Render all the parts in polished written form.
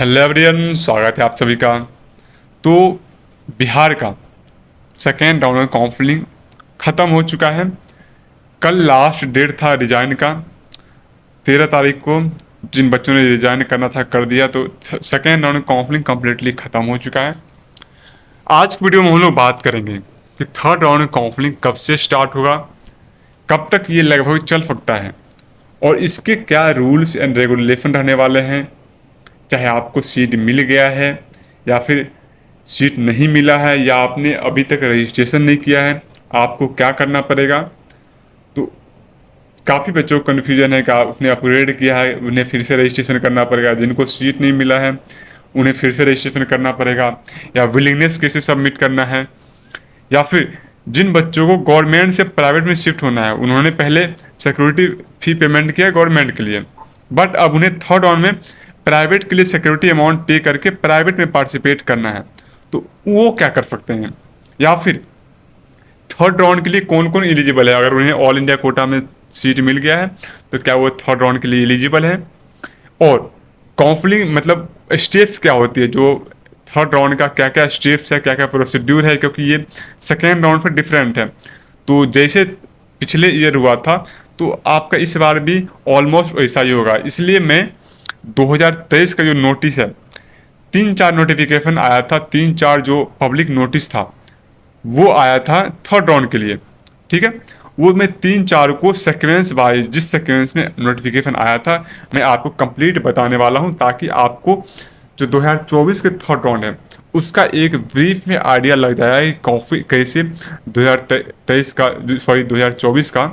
Hello everyone, स्वागत है आप सभी का। तो बिहार का सेकेंड राउंड काउंसलिंग ख़त्म हो चुका है। कल लास्ट डेट था रिजाइन का, 13 तारीख को। जिन बच्चों ने रिजाइन करना था कर दिया, तो सेकेंड राउंड काउंसलिंग कम्प्लीटली ख़त्म हो चुका है। आज की वीडियो में हम लोग बात करेंगे कि थर्ड राउंड काउंसलिंग कब से स्टार्ट होगा, कब तक ये लगभग चल सकता है, और इसके क्या रूल्स एंड रेगुलेशन रहने वाले हैं। चाहे आपको सीट मिल गया है या फिर सीट नहीं मिला है, या आपने अभी तक रजिस्ट्रेशन नहीं किया है, आपको क्या करना पड़ेगा। तो काफ़ी बच्चों को कन्फ्यूजन है कि उसने अपग्रेड किया है, उन्हें फिर से रजिस्ट्रेशन करना पड़ेगा। जिनको सीट नहीं मिला है उन्हें फिर से रजिस्ट्रेशन करना पड़ेगा, या विलिंगनेस कैसे सबमिट करना है। या फिर जिन बच्चों को गवर्नमेंट से प्राइवेट में शिफ्ट होना है, उन्होंने पहले सिक्योरिटी फ़ी पेमेंट किया गवर्नमेंट के लिए, बट अब उन्हें थर्ड राउंड में प्राइवेट के लिए सिक्योरिटी अमाउंट पे करके प्राइवेट में पार्टिसिपेट करना है, तो वो क्या कर सकते हैं। या फिर थर्ड राउंड के लिए कौन कौन एलिजिबल है। अगर उन्हें ऑल इंडिया कोटा में सीट मिल गया है तो क्या वो थर्ड राउंड के लिए एलिजिबल है। और काउंसलिंग मतलब स्टेप्स क्या होती है, जो थर्ड राउंड का क्या क्या स्टेप्स है, क्या क्या प्रोसीड्यूर है, क्योंकि ये सेकेंड राउंड से डिफरेंट है। तो जैसे पिछले ईयर हुआ था, तो आपका इस बार भी ऑलमोस्ट वैसा ही होगा। इसलिए मैं 2023 का जो नोटिस है, 3-4 नोटिफिकेशन आया था, 3-4 जो पब्लिक नोटिस था वो आया था थर्ड राउंड के लिए। ठीक है, वो मैं 3-4 को सेक्वेंस वाइज, जिस सेक्वेंस में नोटिफिकेशन आया था, मैं आपको कंप्लीट बताने वाला हूँ, ताकि आपको जो 2024 के थर्ड राउंड है उसका एक ब्रीफ में आइडिया लग जाए कि कैसे 2023 का, सॉरी 2024 का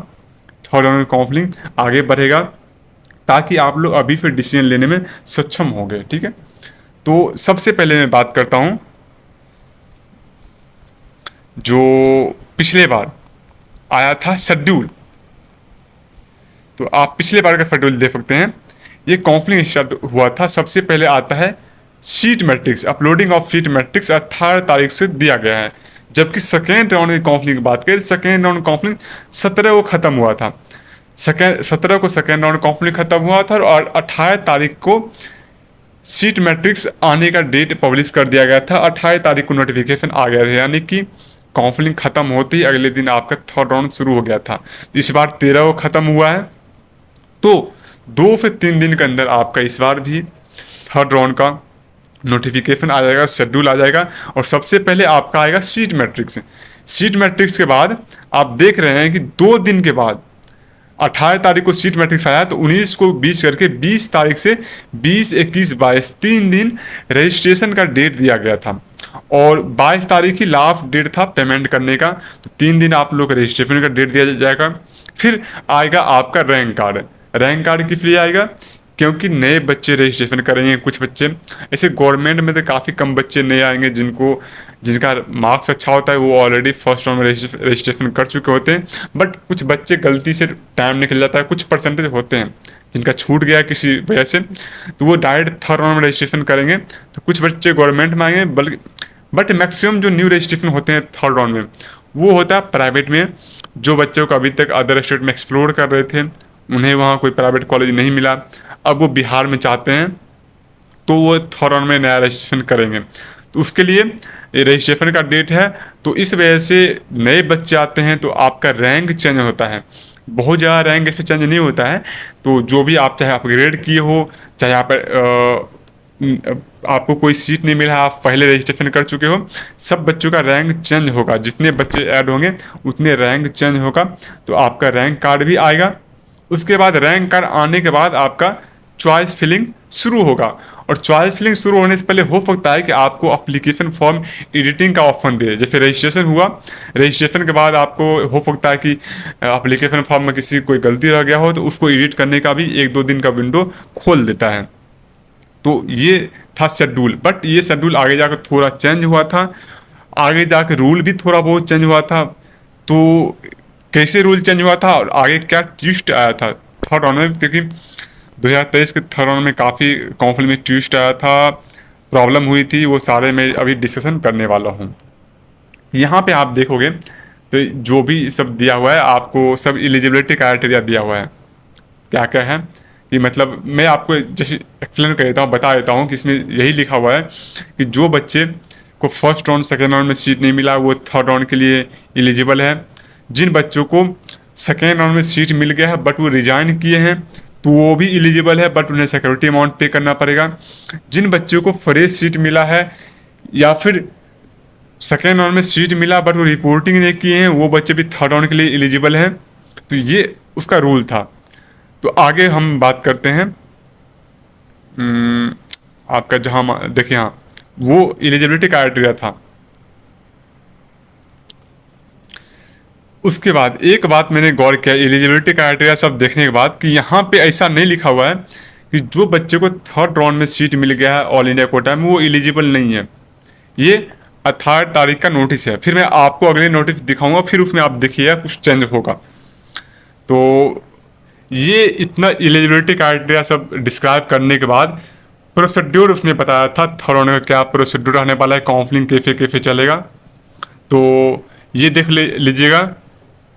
थर्ड राउंड काउंसलिंग आगे बढ़ेगा, ताकि आप लोग अभी फिर डिसीजन लेने में सक्षम होंगे। ठीक है, तो सबसे पहले मैं बात करता हूँ जो पिछले बार आया था शेड्यूल। तो आप पिछले बार का शेड्यूल देख सकते हैं। ये काउंसलिंग स्टार्ट हुआ था, सबसे पहले आता है seat matrix, uploading of seat matrix 18 तारीख से दिया गया है। जबकि सेकेंड राउंड की काउंसलिंग की बात करें, सेकेंड राउंड काउंसलिंग 17 को ख़त्म हुआ था। 17 को सेकेंड राउंड काउंसलिंग ख़त्म हुआ था, और 18 तारीख को सीट मैट्रिक्स आने का डेट पब्लिश कर दिया गया था। 18 तारीख को नोटिफिकेशन आ गया था, यानी कि काउंसलिंग ख़त्म होते ही अगले दिन आपका थर्ड राउंड शुरू हो गया था। इस बार 13 को ख़त्म हुआ है, तो 2 से 3 दिन के अंदर आपका इस बार भी थर्ड राउंड का नोटिफिकेशन आ जाएगा, शेड्यूल आ जाएगा। और सबसे पहले आपका आएगा सीट मैट्रिक्स। सीट मैट्रिक्स के बाद आप देख रहे हैं कि 2 दिन के बाद 18 तारीख को सीट मैट्रिक्स आया, तो 19 को 20 करके 20 तारीख से 20, 21, 22 3 दिन रजिस्ट्रेशन का डेट दिया गया था। और 22 तारीख ही लास्ट डेट था पेमेंट करने का, तो 3 दिन आप लोग का रजिस्ट्रेशन का डेट दिया जाएगा। फिर आएगा आपका रैंक कार्ड। रैंक कार्ड किस लिए आएगा, क्योंकि नए बच्चे रजिस्ट्रेशन करेंगे। कुछ बच्चे ऐसे गवर्नमेंट में तो काफ़ी कम बच्चे नए आएंगे जिनका मार्क्स अच्छा होता है, वो ऑलरेडी फर्स्ट राउंड में रजिस्ट्रेशन कर चुके होते हैं। बट कुछ बच्चे गलती से टाइम निकल जाता है, कुछ परसेंटेज होते हैं जिनका छूट गया किसी वजह से, तो वो डायरेक्ट थर्ड राउंड में रजिस्ट्रेशन करेंगे। तो कुछ बच्चे गवर्नमेंट में आएंगे, बट मैक्सिमम जो न्यू रजिस्ट्रेशन होते हैं थर्ड राउंड में, वो होता है प्राइवेट में। जो बच्चों को अभी तक अदर स्टेट में एक्सप्लोर कर रहे थे, उन्हें वहाँ कोई प्राइवेट कॉलेज नहीं मिला, अब वो बिहार में चाहते हैं, तो वो थर्ड राउंड में नया रजिस्ट्रेशन करेंगे। तो उसके लिए ये रजिस्ट्रेशन का डेट है। तो इस वजह से नए बच्चे आते हैं तो आपका रैंक चेंज होता है। बहुत ज़्यादा रैंक इसमें चेंज नहीं होता है। तो जो भी आप चाहे अपग्रेड किए हो, चाहे आपको कोई सीट नहीं मिला, आप पहले रजिस्ट्रेशन कर चुके हो, सब बच्चों का रैंक चेंज होगा। जितने बच्चे ऐड होंगे उतने रैंक चेंज होगा। तो आपका रैंक कार्ड भी आएगा। उसके बाद रैंक कार्ड आने के बाद आपका चॉइस फिलिंग शुरू होगा। और चॉइस फिलिंग शुरू होने से पहले हो सकता है कि आपको अप्लीकेशन फॉर्म एडिटिंग का ऑप्शन दे। जैसे रजिस्ट्रेशन हुआ, रजिस्ट्रेशन के बाद आपको हो सकता है कि अप्लीकेशन फॉर्म में किसी कोई गलती रह गया हो, तो उसको एडिट करने का भी 1-2 दिन का विंडो खोल देता है। तो ये था शेड्यूल, बट ये शेड्यूल आगे जाकर थोड़ा चेंज हुआ था। आगे जाकर रूल भी थोड़ा बहुत चेंज हुआ था। तो कैसे रूल चेंज हुआ था और आगे क्या ट्विस्ट आया था थर्ड राउंड में, क्योंकि 2023 के थर्ड राउंड में काफ़ी काउंसिल में ट्विस्ट आया था, प्रॉब्लम हुई थी, वो सारे मैं अभी डिस्कशन करने वाला हूँ। यहाँ पे आप देखोगे तो जो भी सब दिया हुआ है आपको, सब एलिजिबिलिटी क्राइटेरिया दिया हुआ है। क्या क्या है कि मतलब मैं आपको जैसे एक्सप्लेन कर देता हूँ, बता देता हूँ कि इसमें यही लिखा हुआ है कि जो बच्चे को फर्स्ट राउंड सेकेंड राउंड में सीट नहीं मिला वो थर्ड राउंड के लिए एलिजिबल है। जिन बच्चों को सेकेंड राउंड में सीट मिल गया है बट वो रिजाइन किए हैं तो वो भी एलिजिबल है, बट उन्हें सिक्योरिटी अमाउंट पे करना पड़ेगा। जिन बच्चों को फ्रेश सीट मिला है या फिर सेकेंड राउंड में सीट मिला बट वो रिपोर्टिंग नहीं किए हैं वो बच्चे भी थर्ड राउंड के लिए एलिजिबल हैं। तो ये उसका रूल था। तो आगे हम बात करते हैं आपका जहाँ देखिए, हाँ वो एलिजिबिलिटी क्राइटेरिया था। उसके बाद एक बात मैंने गौर किया एलिजिबिलिटी क्राइटेरिया सब देखने के बाद कि यहाँ पे ऐसा नहीं लिखा हुआ है कि जो बच्चे को थर्ड राउंड में सीट मिल गया है ऑल इंडिया कोटा में वो एलिजिबल नहीं है। ये 18 तारीख का नोटिस है, फिर मैं आपको अगले नोटिस दिखाऊंगा, फिर उसमें आप देखिएगा कुछ चेंज होगा। तो ये इतना एलिजिबिलिटी क्राइटेरिया सब डिस्क्राइब करने के बाद प्रोसीड्यूर उसने बताया था थर्ड राउंड का क्या प्रोसीड्यूर रहने वाला है, काउंसलिंग कैसे कैसे चलेगा। तो ये देख लीजिएगा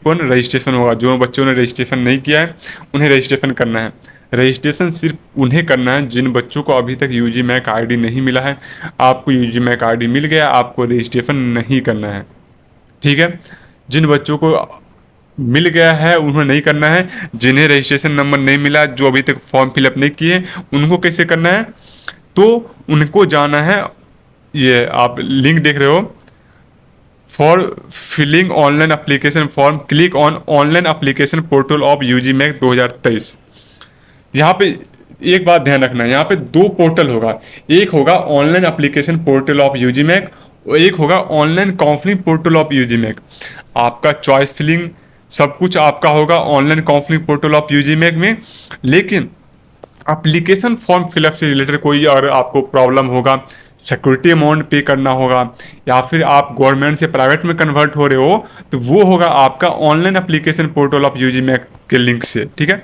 कौन रजिस्ट्रेशन होगा। जो बच्चों ने रजिस्ट्रेशन नहीं किया है उन्हें रजिस्ट्रेशन करना है। रजिस्ट्रेशन सिर्फ उन्हें करना है जिन बच्चों को अभी तक यूजी मैक आईडी नहीं मिला है। आपको यूजी मैक आईडी मिल गया, आपको रजिस्ट्रेशन नहीं करना है, ठीक है। जिन बच्चों को मिल गया है उन्हें नहीं करना है। जिन्हें रजिस्ट्रेशन नंबर नहीं मिला, जो अभी तक फॉर्म फिलअप नहीं किए, उनको कैसे करना है, तो उनको जाना है, ये आप लिंक देख रहे हो, for filling online application form click on online application portal of UG MEC 2023। यहाँ पे एक बात ध्यान रखना है, यहाँ पे दो पोर्टल होगा। एक होगा online application portal of UG MEC और एक होगा online counselling portal of UG MEC. आपका चॉइस फिलिंग सब कुछ आपका होगा online counselling portal of UG MEC में। लेकिन एप्लीकेशन फॉर्म फिलअप से रिलेटेड कोई अगर आपको प्रॉब्लम होगा, सिक्योरिटी अमाउंट पे करना होगा या फिर आप गवर्नमेंट से प्राइवेट में कन्वर्ट हो रहे हो, तो वो होगा आपका online application portal of UG MEC के लिंक से, ठीक है।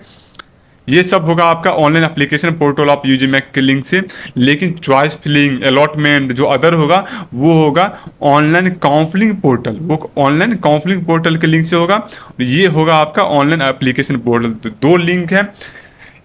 ये सब होगा आपका online application portal of UG MEC के लिंक से। लेकिन चॉइस फिलिंग अलॉटमेंट जो अदर होगा वो होगा ऑनलाइन काउंसलिंग पोर्टल, वो ऑनलाइन काउंसलिंग पोर्टल के लिंक से होगा। ये होगा आपका ऑनलाइन एप्लीकेशन पोर्टल। तो दो लिंक है।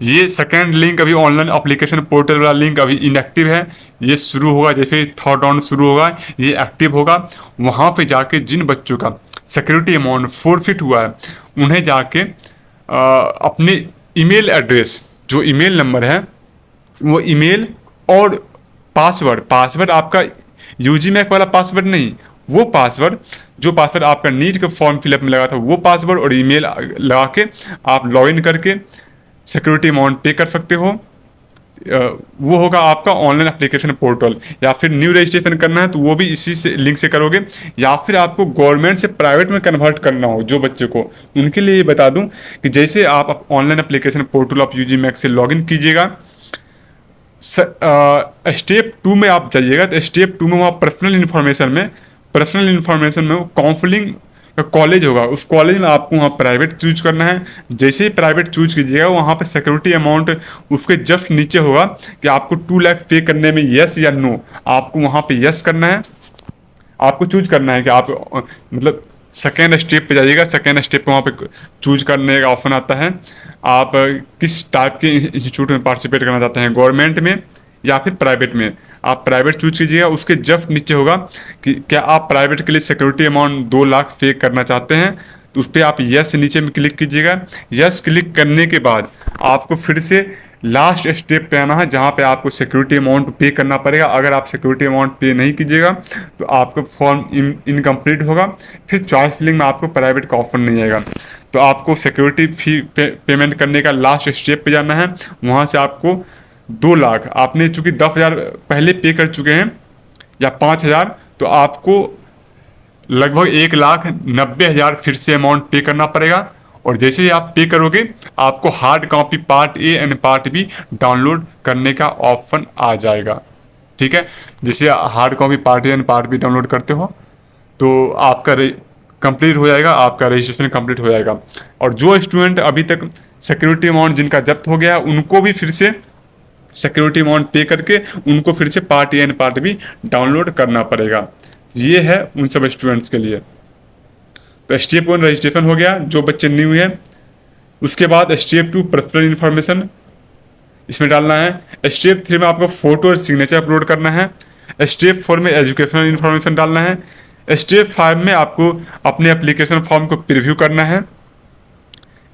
ये सेकेंड लिंक अभी ऑनलाइन एप्लीकेशन पोर्टल वाला लिंक अभी इनएक्टिव है। ये शुरू होगा जैसे थर्ड राउंड शुरू होगा ये एक्टिव होगा। वहाँ पे जाके जिन बच्चों का सिक्योरिटी अमाउंट फोरफिट हुआ है उन्हें जाके अपने ईमेल एड्रेस, जो ईमेल नंबर है वो ईमेल और पासवर्ड आपका यूजी मैक वाला पासवर्ड नहीं, वो पासवर्ड जो पासवर्ड आपका नीट के फॉर्म फिलअप में लगा था वो पासवर्ड और ईमेल लगा के आप लॉगिन करके सिक्योरिटी अमाउंट पे कर सकते हो। वो होगा आपका ऑनलाइन एप्लीकेशन पोर्टल। या फिर न्यू रजिस्ट्रेशन करना है तो वो भी इसी से लिंक से करोगे। या फिर आपको गवर्नमेंट से प्राइवेट में कन्वर्ट करना हो जो बच्चे को, उनके लिए ये बता दूं कि जैसे आप online application portal of UG MEC से लॉगिन कीजिएगा, स्टेप 2 में आप जाइएगा तो स्टेप 2 में वहाँ पर्सनल इन्फॉर्मेशन में काउंसलिंग का कॉलेज होगा। उस कॉलेज में आपको वहाँ प्राइवेट चूज करना है। जैसे ही प्राइवेट चूज कीजिएगा वहाँ पे सिक्योरिटी अमाउंट उसके जस्ट नीचे होगा कि आपको 2 लाख पे करने में यस या नो। आपको वहाँ पे यस करना है, आपको चूज करना है कि आप मतलब सेकेंड स्टेप पे जाइएगा। सेकेंड स्टेप पे वहाँ पे चूज करने का ऑप्शन आता है। आप किस टाइप के इंस्टीट्यूट में पार्टिसिपेट करना चाहते हैं, गवर्नमेंट में या फिर प्राइवेट में। आप प्राइवेट चूज कीजिएगा, उसके जस्ट नीचे होगा कि क्या आप प्राइवेट के लिए सिक्योरिटी अमाउंट 2 लाख पे करना चाहते हैं, तो उस पर आप यस नीचे में क्लिक कीजिएगा। यस क्लिक करने के बाद आपको फिर से लास्ट स्टेप पे आना है जहाँ पे आपको सिक्योरिटी अमाउंट पे करना पड़ेगा। अगर आप सिक्योरिटी अमाउंट पे नहीं कीजिएगा तो आपका फॉर्म इनकम्प्लीट होगा। फिर चॉइस फिलिंग में आपको प्राइवेट का ऑफर नहीं आएगा। तो आपको सिक्योरिटी फी पेमेंट करने का लास्ट स्टेप पे जाना है। वहाँ से आपको 2 लाख, आपने चूँकि 10,000 पहले पे कर चुके हैं या 5,000, तो आपको लगभग 1,90,000 फिर से अमाउंट पे करना पड़ेगा। और जैसे ही आप पे करोगे आपको hard copy part A and part B download करने का ऑप्शन आ जाएगा, ठीक है। जैसे hard copy part A and part B download करते हो तो आपका कंप्लीट हो जाएगा, आपका रजिस्ट्रेशन कंप्लीट हो जाएगा। और जो स्टूडेंट अभी तक सिक्योरिटी अमाउंट जिनका जब्त हो गया उनको भी फिर से सिक्योरिटी अमाउंट पे करके उनको फिर से part A and part B download करना पड़ेगा। ये है उन सब स्टूडेंट्स के लिए। तो स्टेप 1 रजिस्ट्रेशन हो गया जो बच्चे न्यू है। उसके बाद स्टेप 2 पर्सनल इन्फॉर्मेशन इसमें डालना है। स्टेप 3 में आपको फ़ोटो और सिग्नेचर अपलोड करना है। स्टेप 4 में एजुकेशनल इन्फॉर्मेशन डालना है। स्टेप 5 में आपको अपने एप्लीकेशन फॉर्म को प्रीव्यू करना है।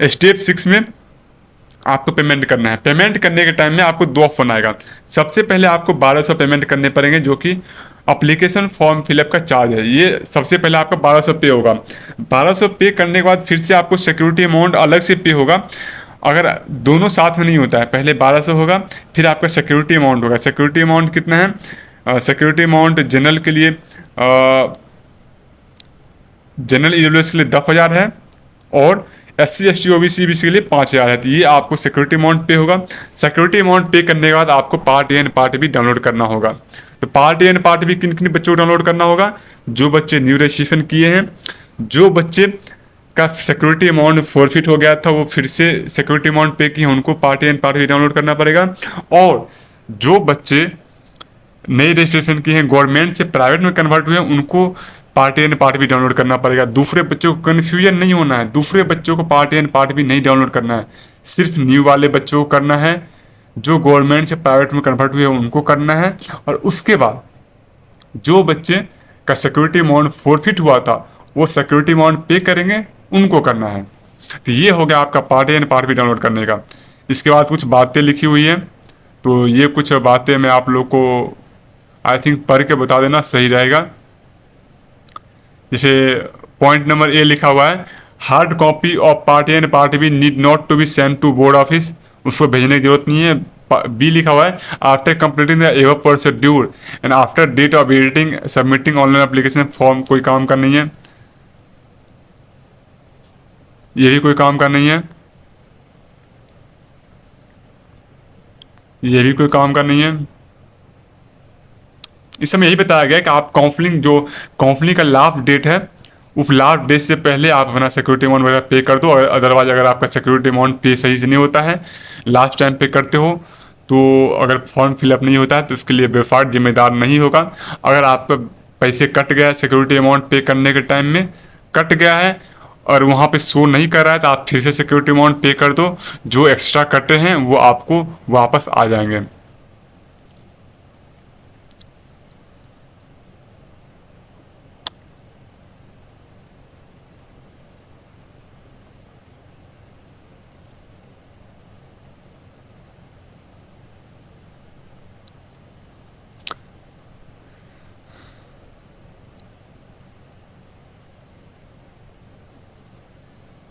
स्टेप 6 में आपको पेमेंट करना है। पेमेंट करने के टाइम में आपको दो ऑप्शन आएगा। सबसे पहले आपको 1200 पेमेंट करने पड़ेंगे, जो कि अप्लीकेशन फॉर्म फिलअप का चार्ज है। ये सबसे पहले आपका 1200 पे होगा। 1200 पे करने के बाद फिर से आपको सिक्योरिटी अमाउंट अलग से पे होगा। अगर दोनों साथ में नहीं होता है, पहले 1200 होगा, फिर आपका सिक्योरिटी अमाउंट होगा। सिक्योरिटी अमाउंट कितना है? सिक्योरिटी अमाउंट जनरल के लिए, जनरल ईडब्ल्यूएस के लिए 10,000 है, और SC ST OBC BC के लिए 5,000 है। तो ये आपको सिक्योरिटी अमाउंट पे होगा। सिक्योरिटी अमाउंट पे करने के बाद आपको part A and part B download करना होगा। तो part A and part B किन किन बच्चों को डाउनलोड करना होगा? जो बच्चे न्यू रजिस्ट्रेशन किए हैं, जो बच्चे का सिक्योरिटी अमाउंट फॉरफिट हो गया था, वो फिर से सिक्योरिटी अमाउंट पे किए, उनको part A and part B download करना पड़ेगा। और जो बच्चे नई रजिस्ट्रेशन की हैं, गवर्नमेंट से प्राइवेट में कन्वर्ट हुए हैं, उनको part A and part B download करना पड़ेगा। दूसरे बच्चों को कन्फ्यूजन नहीं होना है, दूसरे बच्चों को part A and part B नहीं डाउनलोड करना है, सिर्फ न्यू वाले बच्चों को करना है। जो गवर्नमेंट से प्राइवेट में कन्वर्ट हुए हैं उनको करना है। और उसके बाद जो बच्चे का सिक्योरिटी अमाउंट फॉरफिट हुआ था, वो सिक्योरिटी अमाउंट पे करेंगे, उनको करना है। तो ये हो गया आपका part A and part B download करने का। इसके बाद कुछ बातें लिखी हुई हैं, तो ये कुछ बातें मैं आप लोग को आई थिंक पढ़ के बता देना सही रहेगा। जैसे पॉइंट नंबर ए लिखा हुआ है, hard copy of part A and part B need not to be send to board office, उसको भेजने की जरूरत नहीं है। बी लिखा हुआ है, after completing the above procedure and after date of editing submitting online application form, कोई काम का नहीं है, ये भी कोई काम का नहीं है, ये भी कोई काम का नहीं है। इस समय यही बताया गया है कि आप काउंसलिंग का लास्ट डेट है, उस लास्ट डेट से पहले आप अपना सिक्योरिटी अमाउंट वगैरह पे कर दो। अदरवाइज अगर आपका सिक्योरिटी अमाउंट पे सही से नहीं होता है, लास्ट टाइम पे करते हो, तो अगर फॉर्म फिलअप नहीं होता है तो उसके लिए वेबसाइट जिम्मेदार नहीं होगा। अगर आपका पैसे कट गया, सिक्योरिटी अमाउंट पे करने के टाइम में कट गया है और वहाँ पे शो नहीं कर रहा है, तो आप फिर से सिक्योरिटी अमाउंट पे कर दो। जो एक्स्ट्रा कटे हैं वो आपको वापस आ जाएंगे।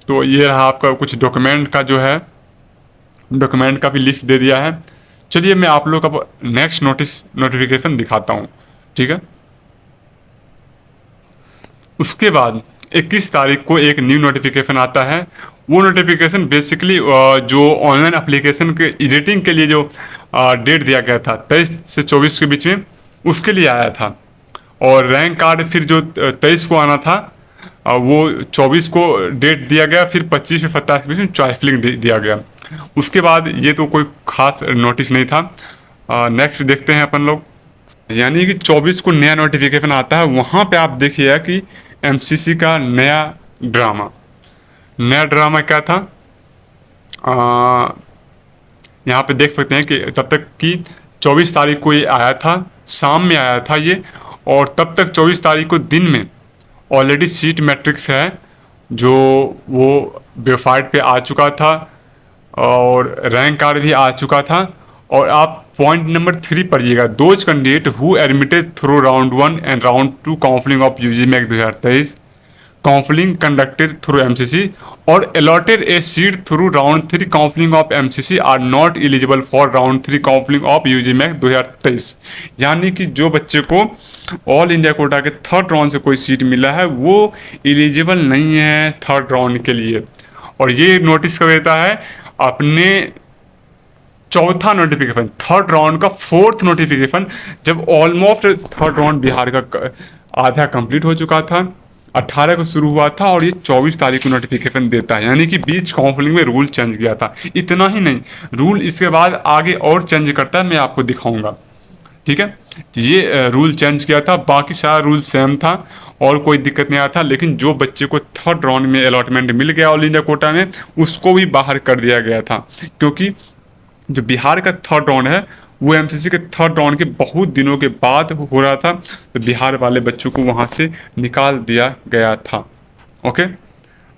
तो ये रहा आपका कुछ डॉक्यूमेंट का जो है, डॉक्यूमेंट का भी लिस्ट दे दिया है। चलिए मैं आप लोग का नेक्स्ट नोटिफिकेशन दिखाता हूँ, ठीक है। उसके बाद 21 तारीख को एक न्यू नोटिफिकेशन आता है। वो नोटिफिकेशन बेसिकली जो ऑनलाइन एप्लीकेशन के एडिटिंग के लिए जो डेट दिया गया था 23 से 24 के बीच में, उसके लिए आया था। और रैंक कार्ड फिर जो 23 को आना था, वो 24 को डेट दिया गया, फिर 25 से 27 के बीच में चॉइस फिलिंग दिया गया। उसके बाद ये तो कोई खास नोटिस नहीं था। नेक्स्ट देखते हैं अपन लोग, यानी कि 24 को नया नोटिफिकेशन आता है। वहाँ पे आप देखिए कि MCC का नया ड्रामा क्या था। यहाँ पे देख सकते हैं कि तब तक कि 24 तारीख को ये आया था, शाम में आया था ये, और तब तक 24 तारीख को दिन में ऑलरेडी सीट मैट्रिक्स है जो वो वेबसाइट पे आ चुका था, और रैंक कार्ड भी आ चुका था। और आप पॉइंट नंबर 3 पढ़िएगा, those candidate who admitted through round 1 and round 2 counselling of UG MEC 2023, counselling conducted through MCC और allotted a seat through round 3 counselling of MCC are not eligible for round 3 counselling of UG MEC 2023। यानी कि जो बच्चे को all India quota के third round से कोई seat मिला है, वो एलिजिबल नहीं है थर्ड राउंड के लिए। और ये नोटिस कर देता है अपने चौथा नोटिफिकेशन, थर्ड राउंड का फोर्थ नोटिफिकेशन, जब ऑलमोस्ट थर्ड राउंड बिहार का आधा कंप्लीट हो चुका था, 18 को शुरू हुआ था, और ये 24 तारीख को नोटिफिकेशन देता है। यानी कि बीच काउंसलिंग में रूल चेंज किया था। इतना ही नहीं, रूल इसके बाद आगे और चेंज करता है, मैं आपको दिखाऊंगा, ठीक है। ये रूल चेंज किया था, बाकी सारा रूल सेम था और कोई दिक्कत नहीं आया था। लेकिन जो बच्चे को थर्ड राउंड में अलॉटमेंट मिल गया ऑल इंडिया कोटा में, उसको भी बाहर कर दिया गया था, क्योंकि जो बिहार का थर्ड राउंड है वो एमसीसी के थर्ड राउंड के बहुत दिनों के बाद हो रहा था, तो बिहार वाले बच्चों को वहाँ से निकाल दिया गया था। ओके।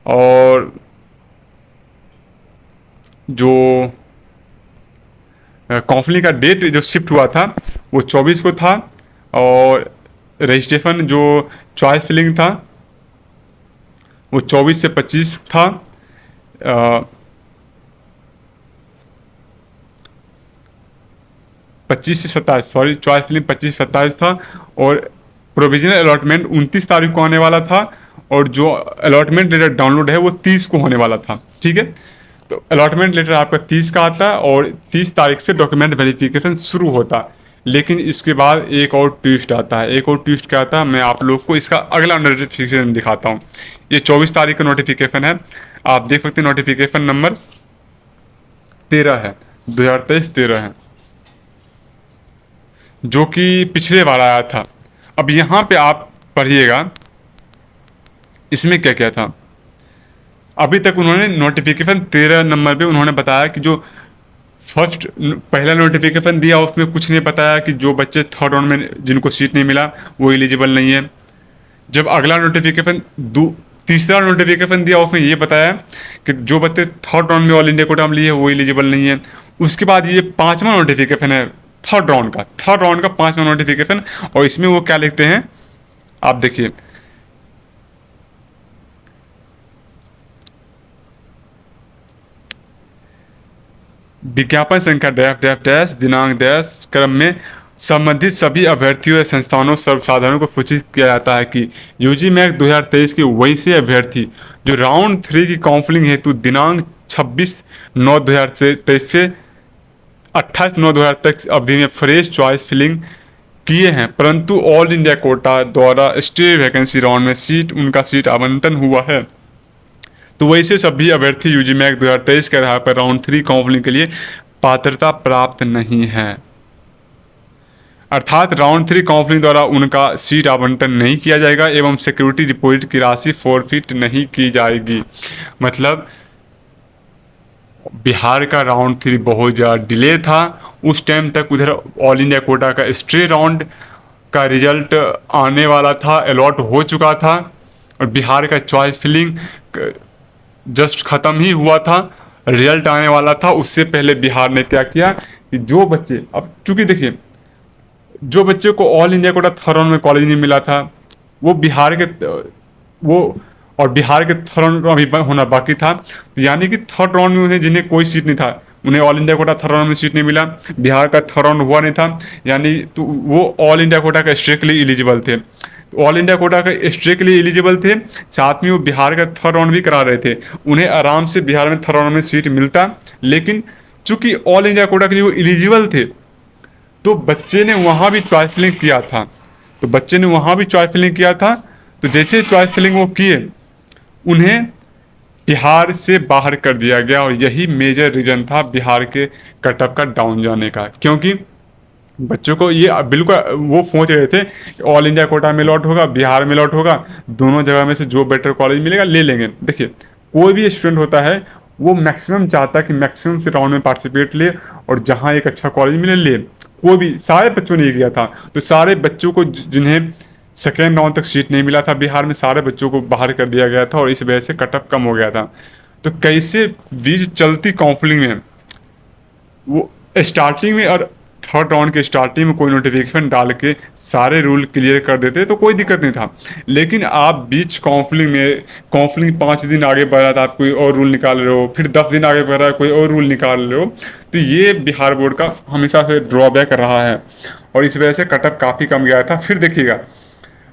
और जो काउंसलिंग का डेट जो शिफ्ट हुआ था वो 24 को था, और रजिस्ट्रेशन जो चॉइस फिलिंग था वो 24 से 25 था। 25 से 27, सॉरी, चॉइस फिलिंग 25 से 27 था, और प्रोविजनल अलॉटमेंट 29 तारीख को आने वाला था, और जो अलॉटमेंट लेटर डाउनलोड है वो 30 को होने वाला था। ठीक है, तो अलॉटमेंट लेटर आपका 30 का आता है, और 30 तारीख से डॉक्यूमेंट वेरिफिकेशन शुरू होता है। लेकिन इसके बाद एक और ट्विस्ट आता है। एक और ट्विस्ट क्या आता है, मैं आप लोग को इसका अगला नोटिफिकेशन दिखाता हूँ। ये 24 तारीख का नोटिफिकेशन है, आप देख सकते हैं नोटिफिकेशन नंबर 13 है, 2023-13 है, जो कि पिछले बार आया था। अब यहाँ पे आप पढ़िएगा इसमें क्या क्या था। अभी तक उन्होंने नोटिफिकेशन 13 नंबर पे उन्होंने बताया कि जो फर्स्ट पहला नोटिफिकेशन दिया उसमें कुछ नहीं बताया कि जो बच्चे थर्ड राउंड में जिनको सीट नहीं मिला वो एलिजिबल नहीं है। जब अगला नोटिफिकेशन तीसरा नोटिफिकेशन दिया उसमें ये बताया कि जो बच्चे थर्ड राउंड में ऑल इंडिया कोटा में लिए वो एलिजिबल नहीं है। उसके बाद ये पांचवा नोटिफिकेशन है थर्ड राउंड का पांचवा नोटिफिकेशन, और इसमें वो क्या लिखते हैं आप देखिए। विज्ञापन संख्या डैश डैश डैश दिनांक डैश क्रम में संबंधित सभी अभ्यर्थियों या संस्थानों सर्वसाधारणों को सूचित किया जाता है कि यूजी मैक 2023 के वैसे अभ्यर्थी जो राउंड 3 की काउंसलिंग हेतु दिनांक 26/9/2023 से 28/9/2000 तक अवधि में फ्रेश चॉइस फिलिंग किए हैं, परंतु ऑल इंडिया कोटा द्वारा स्टे वैकेंसी राउंड में उनका सीट आवंटन हुआ है, तो वैसे सभी अभ्यर्थी यूजी मैक 2023 के आधार पर राउंड 3 काउंसलिंग के लिए पात्रता प्राप्त नहीं है। अर्थात राउंड 3 काउंसलिंग द्वारा उनका सीट आवंटन नहीं किया जाएगा एवं सिक्योरिटी डिपॉजिट की राशि फॉरफिट नहीं की जाएगी। मतलब बिहार का राउंड 3 बहुत ज़्यादा डिले था। उस टाइम तक उधर ऑल इंडिया कोटा का स्टे राउंड का रिजल्ट आने वाला था, अलॉट हो चुका था, और बिहार का चॉइस फिलिंग जस्ट ख़त्म ही हुआ था, रिजल्ट आने वाला था। उससे पहले बिहार ने क्या किया कि जो बच्चे, अब चूंकि देखिए जो बच्चे को all India quota third round में कॉलेज नहीं मिला था वो बिहार के थर्ड राउंड अभी होना बाकी था, तो यानी कि थर्ड राउंड में उन्हें जिन्हें कोई सीट नहीं था, उन्हें all India quota third round में सीट नहीं मिला, बिहार का थर्ड राउंड हुआ नहीं था, यानी तो वो ऑल इंडिया कोटा का स्ट्रिक्टली एलिजिबल थे। ऑल इंडिया कोटा का स्ट्रिक्टली एलिजिबल थे, साथ में वो बिहार का थर्ड राउंड भी करा रहे थे, उन्हें आराम से बिहार में थर्ड राउंड में सीट मिलता। लेकिन चूंकि ऑल इंडिया कोटा के लिए वो एलिजिबल थे, तो बच्चे ने वहाँ भी चॉइस फिलिंग किया था। तो जैसे चॉइस फिलिंग वो किए, उन्हें बिहार से बाहर कर दिया गया, और यही मेजर रीज़न था बिहार के कटअप का डाउन जाने का। क्योंकि बच्चों को ये बिल्कुल वो सोच रहे थे ऑल इंडिया कोटा में लॉट होगा, बिहार में लॉट होगा, दोनों जगह में से जो बेटर कॉलेज मिलेगा ले लेंगे। देखिए कोई भी स्टूडेंट होता है वो मैक्सिमम चाहता है कि मैक्सिमम से राउंड में पार्टिसिपेट ले, और जहाँ एक अच्छा कॉलेज मिले ले। कोई भी, सारे बच्चों ने ये किया था, तो सारे बच्चों को जिन्हें सेकेंड राउंड तक सीट नहीं मिला था बिहार में, सारे बच्चों को बाहर कर दिया गया था, और इस वजह से कटअप कम हो गया था। तो कैसे बीच चलती काउंसलिंग में वो स्टार्टिंग में और थर्ड राउंड के स्टार्टिंग में कोई नोटिफिकेशन डाल के सारे रूल क्लियर कर देते तो कोई दिक्कत नहीं था। लेकिन आप बीच काउंसलिंग 5 दिन आगे बढ़ रहा था, आप कोई और रूल निकाल रहे हो, फिर 10 दिन आगे बढ़ रहा है कोई और रूल निकाल रहे हो, तो ये बिहार बोर्ड का हमेशा से ड्रॉबैक रहा है, और इस वजह से कटअप काफ़ी कम गया था। फिर देखिएगा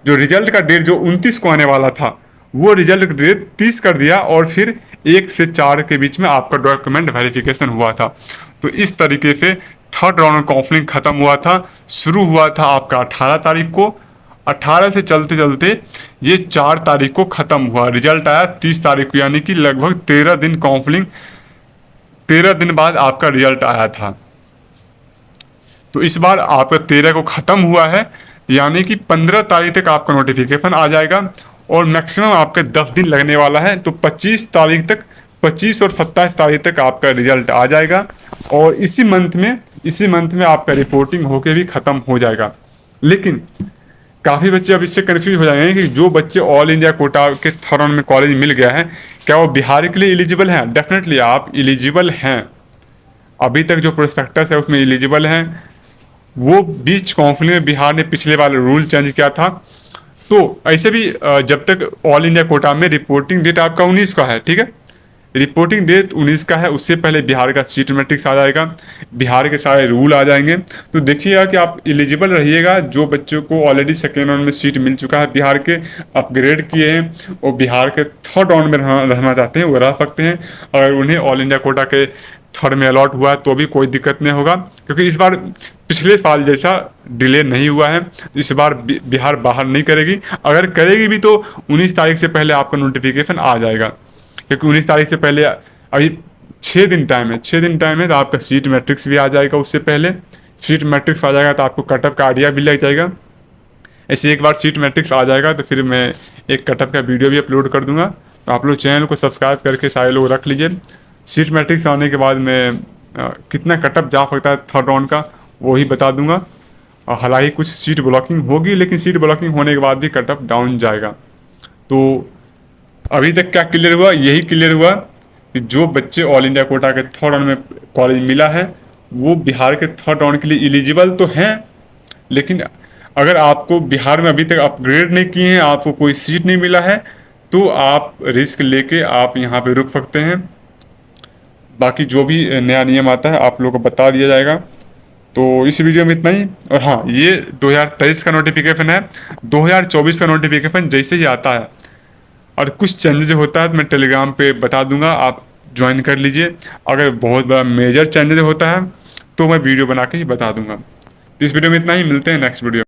जो रिजल्ट का डेट जो 29 को आने वाला था, वो रिजल्ट का डेट 30 कर दिया, और फिर 1 से 4 के बीच में आपका डॉक्यूमेंट वेरिफिकेशन हुआ था। तो इस तरीके से थर्ड राउंड काउंसलिंग खत्म हुआ था। शुरू हुआ था आपका 18 तारीख को, 18 से चलते चलते ये 4 तारीख को ख़त्म हुआ, रिजल्ट आया 30 तारीख को, यानी कि लगभग 13 दिन काउंसलिंग, 13 दिन बाद आपका रिजल्ट आया था। तो इस बार आपका 13 को ख़त्म हुआ है, यानी कि 15 तारीख तक आपका नोटिफिकेशन आ जाएगा, और मैक्सिमम आपके 10 दिन लगने वाला है। तो 25 तारीख तक 25 और 27 तारीख तक आपका रिजल्ट आ जाएगा और इसी मंथ में आपका रिपोर्टिंग होके भी ख़त्म हो जाएगा। लेकिन काफ़ी बच्चे अब इससे कन्फ्यूज हो जाएंगे कि जो बच्चे ऑल इंडिया कोटा के थर्ड राउंड में कॉलेज मिल गया है, क्या वो बिहार के लिए एलिजिबल हैं? डेफिनेटली आप एलिजिबल हैं। अभी तक जो प्रोस्पेक्टस है उसमें एलिजिबल हैं। वो बीच काउंसलिंग में बिहार ने पिछले बार रूल चेंज किया था। तो ऐसे भी जब तक ऑल इंडिया कोटा में रिपोर्टिंग डेट आपका 19 का है, ठीक है, रिपोर्टिंग डेट 19 का है, उससे पहले बिहार का सीट मैट्रिक्स आ जाएगा, बिहार के सारे रूल आ जाएंगे। तो देखिएगा कि आप एलिजिबल रहिएगा। जो बच्चों को ऑलरेडी सेकेंड राउंड में सीट मिल चुका है बिहार के, अपग्रेड किए हैं और बिहार के थर्ड राउंड में रहना चाहते हैं, वो रह सकते हैं। अगर उन्हें ऑल इंडिया कोटा के थर्ड में अलॉट हुआ है तो भी कोई दिक्कत नहीं होगा, क्योंकि इस बार पिछले साल जैसा डिले नहीं हुआ है। इस बार बिहार बाहर नहीं करेगी, अगर करेगी भी तो 19 तारीख से पहले आपका नोटिफिकेशन आ जाएगा, क्योंकि 19 तारीख से पहले अभी 6 दिन टाइम है, 6 दिन टाइम है। तो आपका सीट मैट्रिक्स भी आ जाएगा, उससे पहले सीट मैट्रिक्स आ जाएगा तो आपको कटअप का आइडिया भी लग जाएगा। ऐसे एक बार सीट मैट्रिक्स आ जाएगा तो फिर मैं एक कटअप का वीडियो भी अपलोड कर दूंगा। तो आप लोग चैनल को सब्सक्राइब करके सारे लोग रख लीजिए। सीट मैट्रिक्स आने के बाद मैं कितना कटअप जा सकता है थर्ड राउंड का वो ही बता दूंगा। और हालांकि कुछ सीट ब्लॉकिंग होगी, लेकिन सीट ब्लॉकिंग होने के बाद भी कटअप डाउन जाएगा। तो अभी तक क्या क्लियर हुआ? यही क्लियर हुआ कि जो बच्चे ऑल इंडिया कोटा के थर्ड राउंड में कॉलेज मिला है वो बिहार के थर्ड राउंड के लिए एलिजिबल तो हैं, लेकिन अगर आपको बिहार में अभी तक अपग्रेड नहीं किए हैं, आपको कोई सीट नहीं मिला है, तो आप रिस्क लेके आप यहाँ पे रुक सकते हैं। बाकी जो भी नया नियम आता है आप लोगों को बता दिया जाएगा। तो इस वीडियो में इतना ही। और हाँ, ये 2023 का नोटिफिकेशन है। 2024 का नोटिफिकेशन जैसे ही आता है और कुछ चेंजेज होता है तो मैं टेलीग्राम पे बता दूंगा, आप ज्वाइन कर लीजिए। अगर बहुत बड़ा मेजर चेंजेज होता है तो मैं वीडियो बना के ही बता दूंगा। तो इस वीडियो में इतना ही, मिलते हैं नेक्स्ट वीडियो।